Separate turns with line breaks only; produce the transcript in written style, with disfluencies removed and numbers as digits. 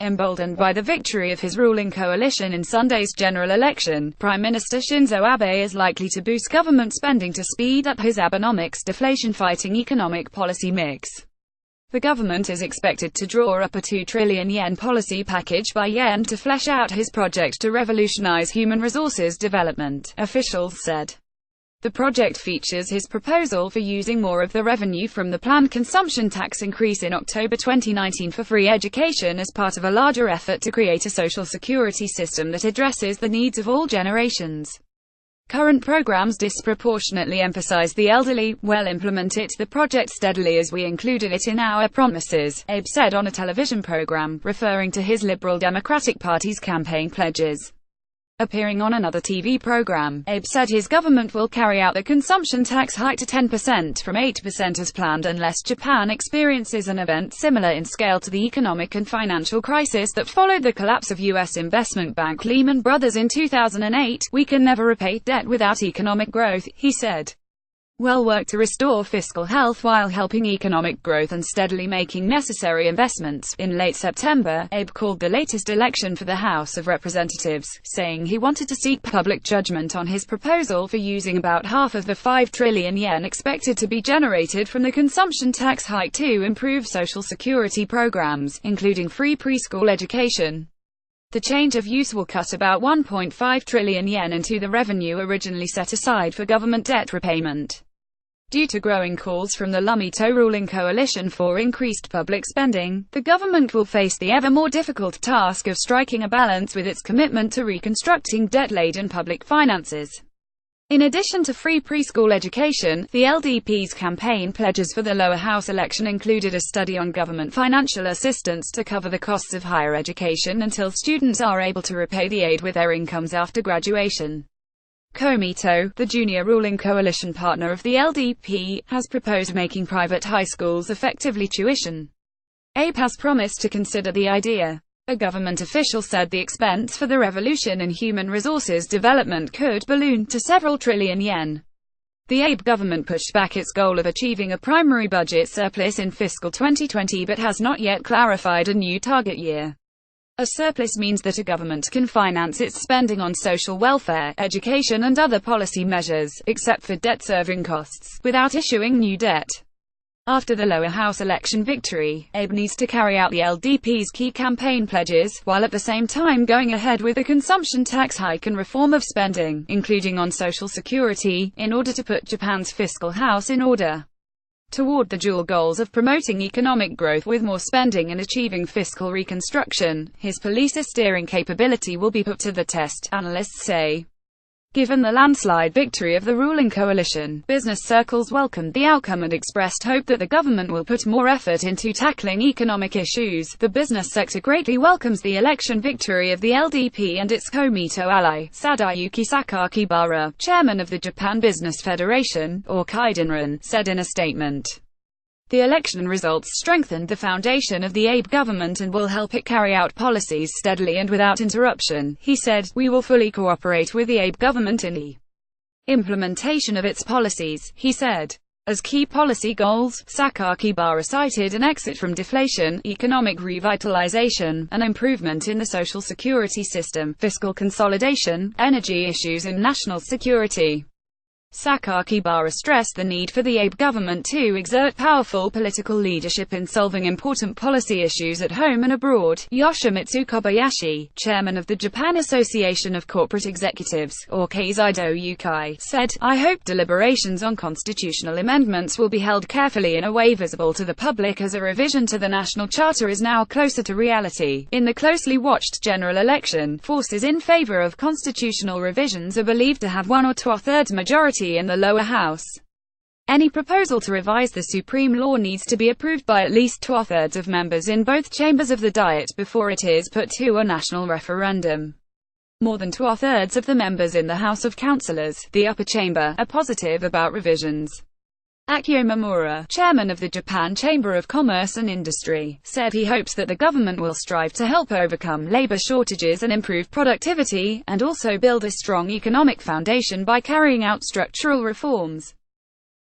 Emboldened by the victory of his ruling coalition in Sunday's general election, Prime Minister Shinzo Abe is likely to boost government spending to speed up his Abenomics deflation-fighting economic policy mix. The government is expected to draw up a 2 trillion yen policy package by yen to flesh out his project to revolutionize human resources development, officials said. The project features his proposal for using more of the revenue from the planned consumption tax increase in October 2019 for free education as part of a larger effort to create a social security system that addresses the needs of all generations. Current programs disproportionately emphasize the elderly. We'll implement the project steadily as we included it in our promises, Abe said on a television program, referring to his Liberal Democratic Party's campaign pledges. Appearing on another TV program, Abe said his government will carry out the consumption tax hike to 10% from 8% as planned unless Japan experiences an event similar in scale to the economic and financial crisis that followed the collapse of U.S. investment bank Lehman Brothers in 2008. We can never repay debt without economic growth, he said. We'll work to restore fiscal health while helping economic growth and steadily making necessary investments. In late September, Abe called the latest election for the House of Representatives, saying he wanted to seek public judgment on his proposal for using about half of the 5 trillion yen expected to be generated from the consumption tax hike to improve social security programs, including free preschool education. The change of use will cut about 1.5 trillion yen into the revenue originally set aside for government debt repayment. Due to growing calls from the Lumito ruling coalition for increased public spending, the government will face the ever more difficult task of striking a balance with its commitment to reconstructing debt-laden public finances. In addition to free preschool education, the LDP's campaign pledges for the lower house election included a study on government financial assistance to cover the costs of higher education until students are able to repay the aid with their incomes after graduation. Komito, the junior ruling coalition partner of the LDP, has proposed making private high schools effectively tuition. Abe has promised to consider the idea. A government official said the expense for the revolution in human resources development could balloon to several trillion yen. The Abe government pushed back its goal of achieving a primary budget surplus in fiscal 2020 but has not yet clarified a new target year. A surplus means that a government can finance its spending on social welfare, education and other policy measures, except for debt-serving costs, without issuing new debt. After the lower house election victory, Abe needs to carry out the LDP's key campaign pledges, while at the same time going ahead with the consumption tax hike and reform of spending, including on social security, in order to put Japan's fiscal house in order. Toward the dual goals of promoting economic growth with more spending and achieving fiscal reconstruction, his policy steering capability will be put to the test, analysts say. Given the landslide victory of the ruling coalition, business circles welcomed the outcome and expressed hope that the government will put more effort into tackling economic issues. The business sector greatly welcomes the election victory of the LDP and its Komito ally, Sadayuki Sakakibara, chairman of the Japan Business Federation, or Kaidenran, said in a statement. The election results strengthened the foundation of the Abe government and will help it carry out policies steadily and without interruption, he said. We will fully cooperate with the Abe government in the implementation of its policies, he said. As key policy goals, Sakakibara cited an exit from deflation, economic revitalization, an improvement in the social security system, fiscal consolidation, energy issues and national security. Sakakibara stressed the need for the Abe government to exert powerful political leadership in solving important policy issues at home and abroad. Yoshimitsu Kobayashi, chairman of the Japan Association of Corporate Executives, or Keizido Yukai, said, I hope deliberations on constitutional amendments will be held carefully in a way visible to the public as a revision to the national charter is now closer to reality. In the closely watched general election, forces in favor of constitutional revisions are believed to have 1 or 2/3 majority in the lower house. Any proposal to revise the supreme law needs to be approved by at least 2/3 of members in both chambers of the Diet before it is put to a national referendum. More than 2/3 of the members in the House of Councillors, the upper chamber, are positive about revisions. Akio Mamura, chairman of the Japan Chamber of Commerce and Industry, said he hopes that the government will strive to help overcome labor shortages and improve productivity, and also build a strong economic foundation by carrying out structural reforms.